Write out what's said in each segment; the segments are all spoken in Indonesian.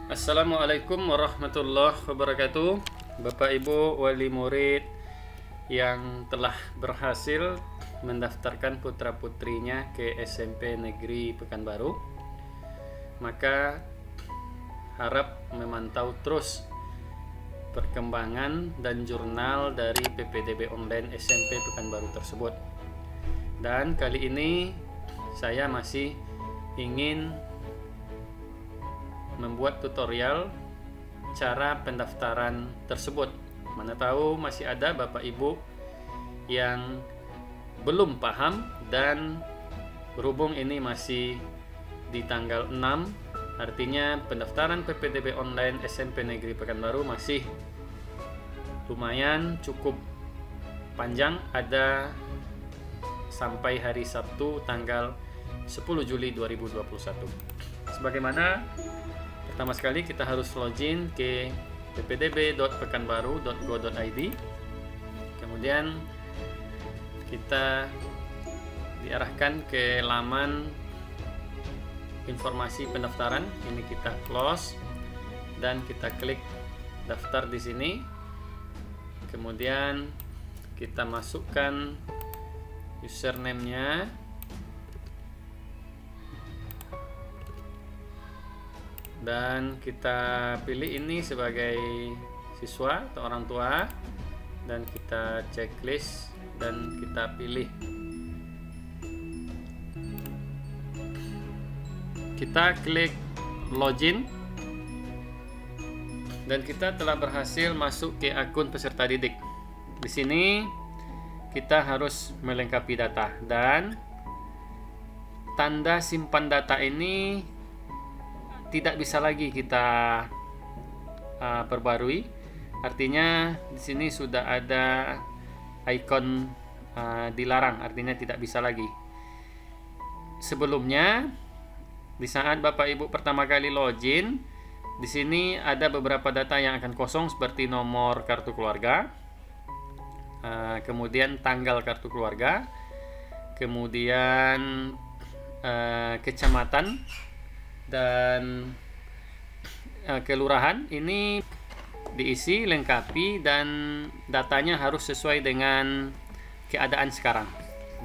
Assalamualaikum warahmatullahi wabarakatuh. Bapak Ibu wali murid yang telah berhasil mendaftarkan putra-putrinya ke SMP Negeri Pekanbaru, maka harap memantau terus perkembangan dan jurnal dari PPDB online SMP Pekanbaru tersebut. Dan kali ini saya masih ingin membuat tutorial cara pendaftaran tersebut. Mana tahu masih ada Bapak Ibu yang belum paham, dan berhubung ini masih di tanggal 6, artinya pendaftaran PPDB online SMP Negeri Pekanbaru masih lumayan cukup panjang, ada sampai hari Sabtu tanggal 10 Juli 2021. Sebagaimana pertama sekali kita harus login ke ppdb.pekanbaru.go.id. Kemudian kita diarahkan ke laman informasi pendaftaran. Ini kita close dan kita klik daftar di sini. Kemudian kita masukkan username-nya. Dan kita pilih ini sebagai siswa atau orang tua, dan kita checklist dan kita pilih. Kita klik login dan kita telah berhasil masuk ke akun peserta didik. Di sini kita harus melengkapi data, dan tanda simpan data ini tidak bisa lagi kita perbarui. Artinya di sini sudah ada ikon dilarang, artinya tidak bisa lagi. Sebelumnya, di saat Bapak Ibu pertama kali login, di sini ada beberapa data yang akan kosong seperti nomor kartu keluarga, kemudian tanggal kartu keluarga, kemudian kecamatan dan kelurahan. Ini diisi, lengkapi, dan datanya harus sesuai dengan keadaan sekarang.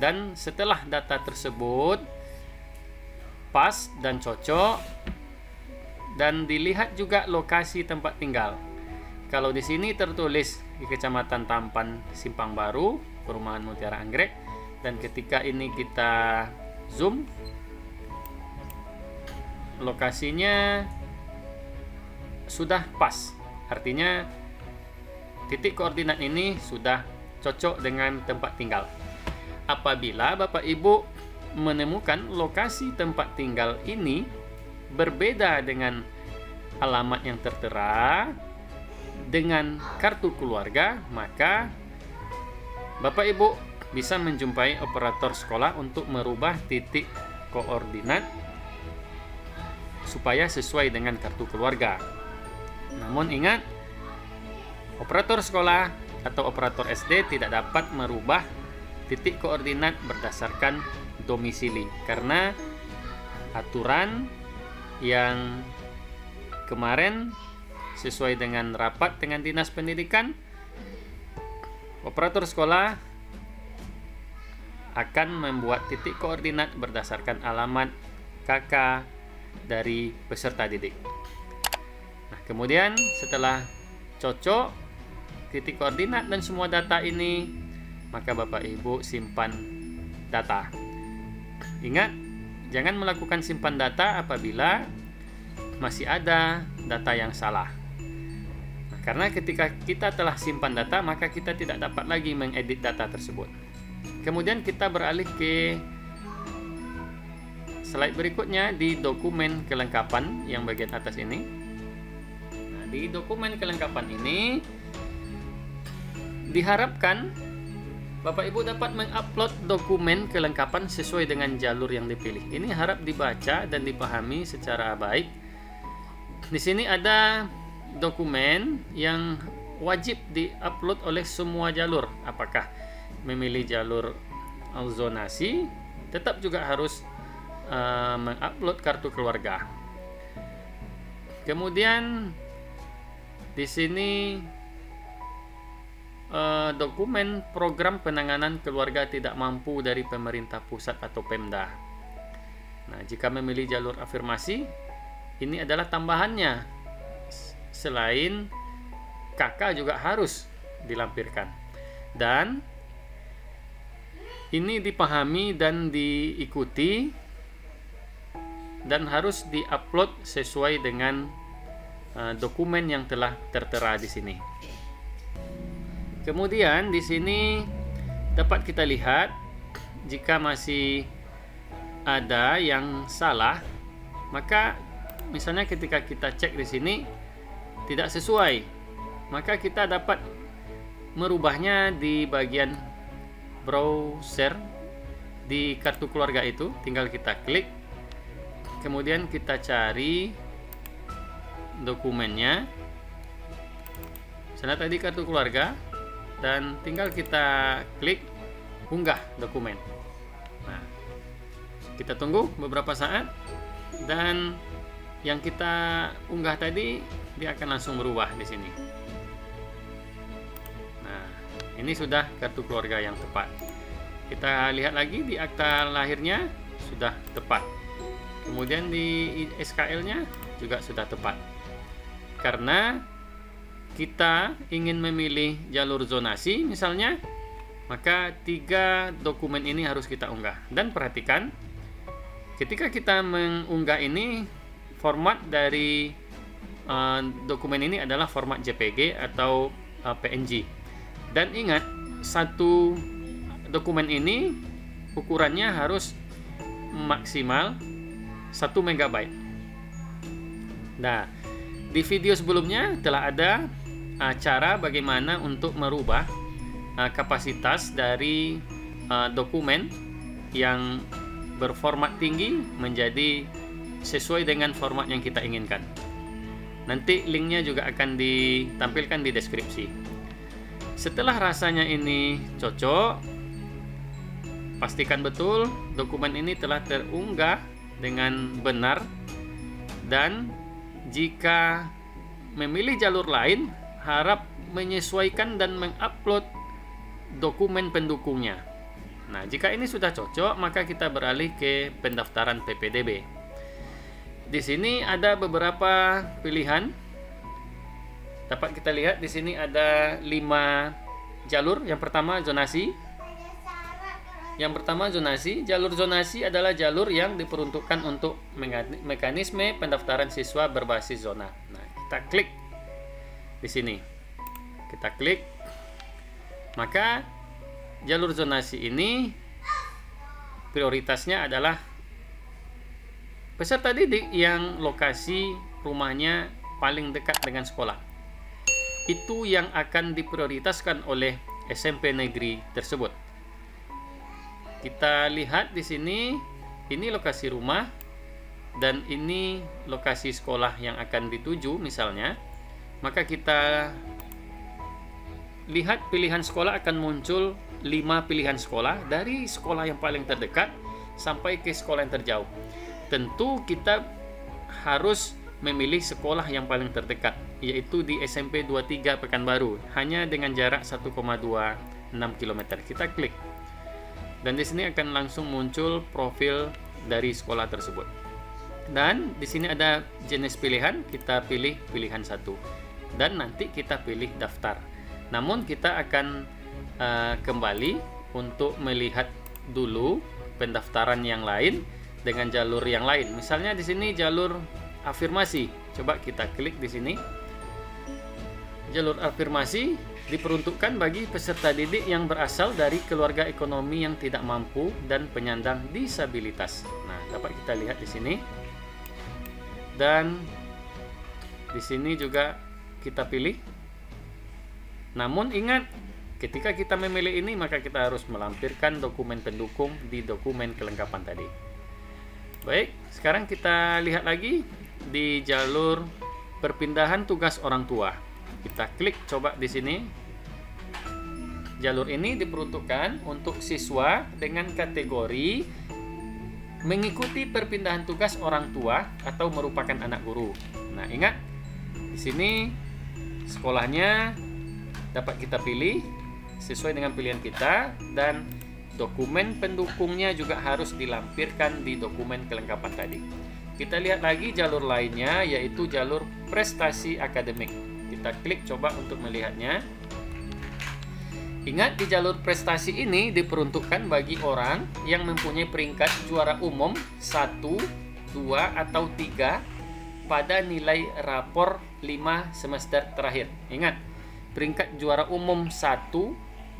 Dan setelah data tersebut pas dan cocok, dan dilihat juga lokasi tempat tinggal. Kalau di sini tertulis di Kecamatan Tampan Simpang Baru, Perumahan Mutiara Anggrek, dan ketika ini kita zoom, lokasinya sudah pas, artinya titik koordinat ini sudah cocok dengan tempat tinggal. Apabila Bapak Ibu menemukan lokasi tempat tinggal ini berbeda dengan alamat yang tertera dengan kartu keluarga, maka Bapak Ibu bisa menjumpai operator sekolah untuk merubah titik koordinat supaya sesuai dengan kartu keluarga. Namun ingat, operator sekolah atau operator SD tidak dapat merubah titik koordinat berdasarkan domisili, karena aturan yang kemarin sesuai dengan rapat dengan Dinas Pendidikan, operator sekolah akan membuat titik koordinat berdasarkan alamat KK dari peserta didik. Nah, kemudian setelah cocok titik koordinat dan semua data ini, maka Bapak Ibu simpan data. Ingat, jangan melakukan simpan data apabila masih ada data yang salah. Nah, karena ketika kita telah simpan data, maka kita tidak dapat lagi mengedit data tersebut. Kemudian kita beralih ke slide berikutnya di dokumen kelengkapan yang bagian atas ini. Nah, di dokumen kelengkapan ini diharapkan Bapak Ibu dapat mengupload dokumen kelengkapan sesuai dengan jalur yang dipilih. Ini harap dibaca dan dipahami secara baik. Di sini ada dokumen yang wajib diupload oleh semua jalur. Apakah memilih jalur zonasi, tetap juga harus mengupload kartu keluarga. Kemudian di sini dokumen program penanganan keluarga tidak mampu dari pemerintah pusat atau Pemda. Nah, jika memilih jalur afirmasi, ini adalah tambahannya. Selain KK juga harus dilampirkan. Dan ini dipahami dan diikuti dan harus diupload sesuai dengan dokumen yang telah tertera di sini. Kemudian di sini dapat kita lihat jika masih ada yang salah, maka misalnya ketika kita cek di sini tidak sesuai, maka kita dapat merubahnya di bagian browser di kartu keluarga itu. Tinggal kita klik, kemudian kita cari dokumennya. Misalnya tadi kartu keluarga, dan tinggal kita klik unggah dokumen. Nah, kita tunggu beberapa saat, dan yang kita unggah tadi dia akan langsung berubah di sini. Nah, ini sudah kartu keluarga yang tepat. Kita lihat lagi di akta lahirnya sudah tepat. Kemudian di SKL-nya juga sudah tepat. Karena kita ingin memilih jalur zonasi misalnya, maka 3 dokumen ini harus kita unggah. Dan perhatikan, ketika kita mengunggah ini, format dari dokumen ini adalah format JPG atau PNG. Dan ingat, satu dokumen ini ukurannya harus maksimal 1 MB. Nah, di video sebelumnya telah ada cara bagaimana untuk merubah kapasitas dari dokumen yang berformat tinggi menjadi sesuai dengan format yang kita inginkan. Nanti linknya juga akan ditampilkan di deskripsi. Setelah rasanya ini cocok, pastikan betul dokumen ini telah terunggah dengan benar, dan jika memilih jalur lain, harap menyesuaikan dan mengupload dokumen pendukungnya. Nah, jika ini sudah cocok, maka kita beralih ke pendaftaran PPDB. Di sini ada beberapa pilihan. Dapat kita lihat di sini ada 5 jalur. Yang pertama zonasi. Jalur zonasi adalah jalur yang diperuntukkan untuk mekanisme pendaftaran siswa berbasis zona. Nah, kita klik di sini. Kita klik. Maka jalur zonasi ini prioritasnya adalah peserta didik yang lokasi rumahnya paling dekat dengan sekolah. Itu yang akan diprioritaskan oleh SMP negeri tersebut. Kita lihat di sini, ini lokasi rumah dan ini lokasi sekolah yang akan dituju misalnya. Maka kita lihat pilihan sekolah akan muncul 5 pilihan sekolah dari sekolah yang paling terdekat sampai ke sekolah yang terjauh. Tentu kita harus memilih sekolah yang paling terdekat, yaitu di SMP 23 Pekanbaru, hanya dengan jarak 1,26 km. Kita klik. Dan di sini akan langsung muncul profil dari sekolah tersebut. Dan di sini ada jenis pilihan, kita pilih pilihan 1. Dan nanti kita pilih daftar. Namun kita akan kembali untuk melihat dulu pendaftaran yang lain dengan jalur yang lain. Misalnya di sini jalur afirmasi. Coba kita klik di sini. Jalur afirmasi diperuntukkan bagi peserta didik yang berasal dari keluarga ekonomi yang tidak mampu dan penyandang disabilitas. Nah, dapat kita lihat di sini. Dan di sini juga kita pilih. Namun ingat, ketika kita memilih ini, maka kita harus melampirkan dokumen pendukung di dokumen kelengkapan tadi. Baik, sekarang kita lihat lagi di jalur perpindahan tugas orang tua. Kita klik coba di sini. Jalur ini diperuntukkan untuk siswa dengan kategori mengikuti perpindahan tugas orang tua atau merupakan anak guru. Nah, ingat di sini sekolahnya dapat kita pilih sesuai dengan pilihan kita, dan dokumen pendukungnya juga harus dilampirkan di dokumen kelengkapan tadi. Kita lihat lagi jalur lainnya, yaitu jalur prestasi akademik. Kita klik coba untuk melihatnya. Ingat, di jalur prestasi ini diperuntukkan bagi orang yang mempunyai peringkat juara umum 1, 2, atau 3 pada nilai rapor 5 semester terakhir. Ingat, peringkat juara umum 1,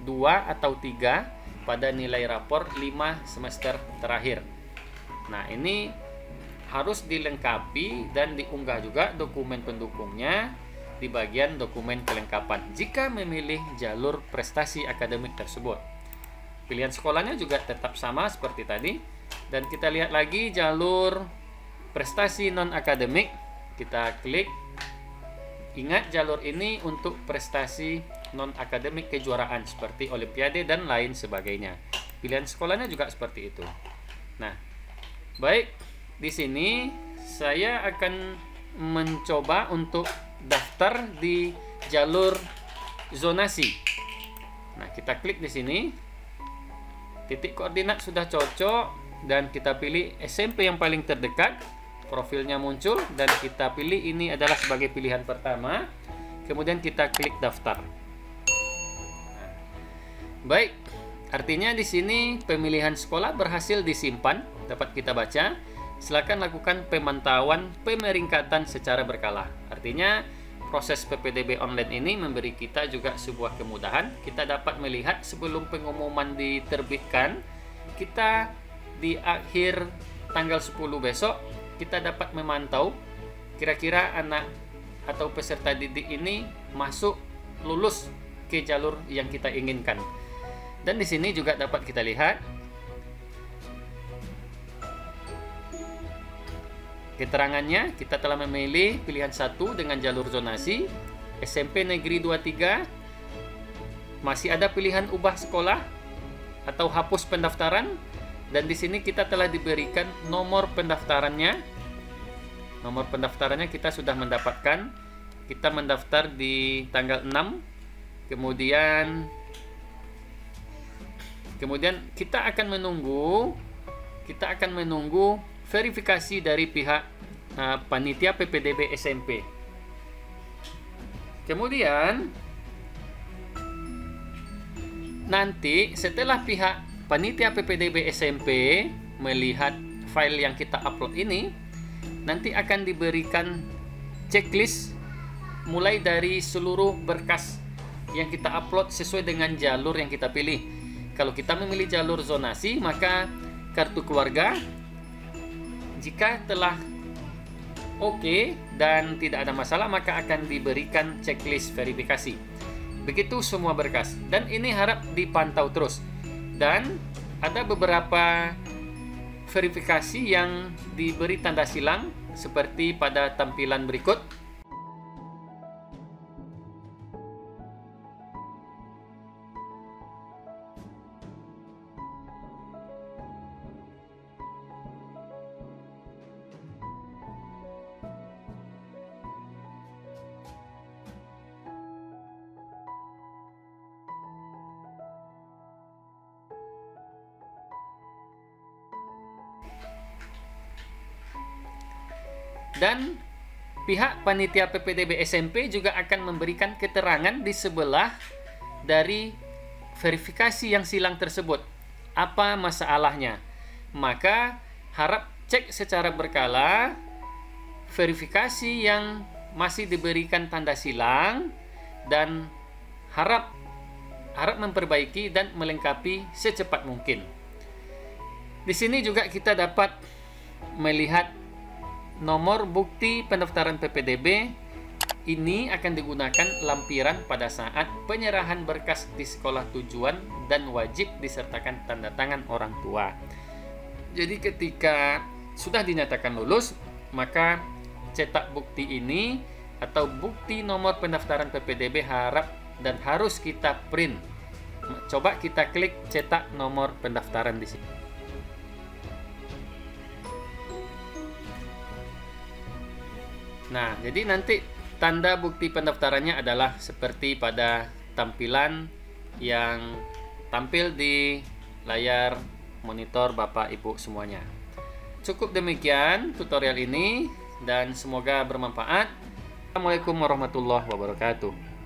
2, atau 3 pada nilai rapor 5 semester terakhir. Nah, ini harus dilengkapi dan diunggah juga dokumen pendukungnya di bagian dokumen kelengkapan jika memilih jalur prestasi akademik tersebut. Pilihan sekolahnya juga tetap sama seperti tadi. Dan kita lihat lagi jalur prestasi non-akademik. Kita klik. Ingat, jalur ini untuk prestasi non-akademik kejuaraan seperti olimpiade dan lain sebagainya. Pilihan sekolahnya juga seperti itu. Nah, baik. Di sini saya akan mencoba untuk daftar di jalur zonasi. Nah, kita klik di sini. Titik koordinat sudah cocok dan kita pilih SMP yang paling terdekat. Profilnya muncul dan kita pilih ini adalah sebagai pilihan pertama. Kemudian kita klik daftar. Nah, baik, artinya di sini pemilihan sekolah berhasil disimpan, dapat kita baca. Silakan lakukan pemantauan pemeringkatan secara berkala. Artinya proses PPDB online ini memberi kita juga sebuah kemudahan. Kita dapat melihat sebelum pengumuman diterbitkan, kita di akhir tanggal 10 besok, kita dapat memantau kira-kira anak atau peserta didik ini masuk lulus ke jalur yang kita inginkan. Dan di sini juga dapat kita lihat keterangannya. Kita telah memilih pilihan 1 dengan jalur zonasi SMP Negeri 23. Masih ada pilihan ubah sekolah atau hapus pendaftaran, dan di sini kita telah diberikan nomor pendaftarannya. Nomor pendaftarannya kita sudah mendapatkan. Kita mendaftar di tanggal 6. Kemudian kita akan menunggu verifikasi dari pihak panitia PPDB SMP. Kemudian nanti setelah pihak panitia PPDB SMP melihat file yang kita upload ini, nanti akan diberikan checklist mulai dari seluruh berkas yang kita upload sesuai dengan jalur yang kita pilih. Kalau kita memilih jalur zonasi, maka kartu keluarga, jika telah oke dan tidak ada masalah, maka akan diberikan checklist verifikasi. Begitu semua berkas. Dan ini harap dipantau terus. Dan ada beberapa verifikasi yang diberi tanda silang seperti pada tampilan berikut. Dan pihak panitia PPDB SMP juga akan memberikan keterangan di sebelah dari verifikasi yang silang tersebut. Apa masalahnya? Maka harap cek secara berkala verifikasi yang masih diberikan tanda silang, dan harap memperbaiki dan melengkapi secepat mungkin. Di sini juga kita dapat melihat nomor bukti pendaftaran PPDB. Ini akan digunakan lampiran pada saat penyerahan berkas di sekolah tujuan dan wajib disertakan tanda tangan orang tua. Jadi ketika sudah dinyatakan lulus, maka cetak bukti ini atau bukti nomor pendaftaran PPDB harus kita print. Coba kita klik cetak nomor pendaftaran di sini. Nah, jadi nanti tanda bukti pendaftarannya adalah seperti pada tampilan yang tampil di layar monitor Bapak Ibu semuanya. Cukup demikian tutorial ini dan semoga bermanfaat. Assalamualaikum warahmatullahi wabarakatuh.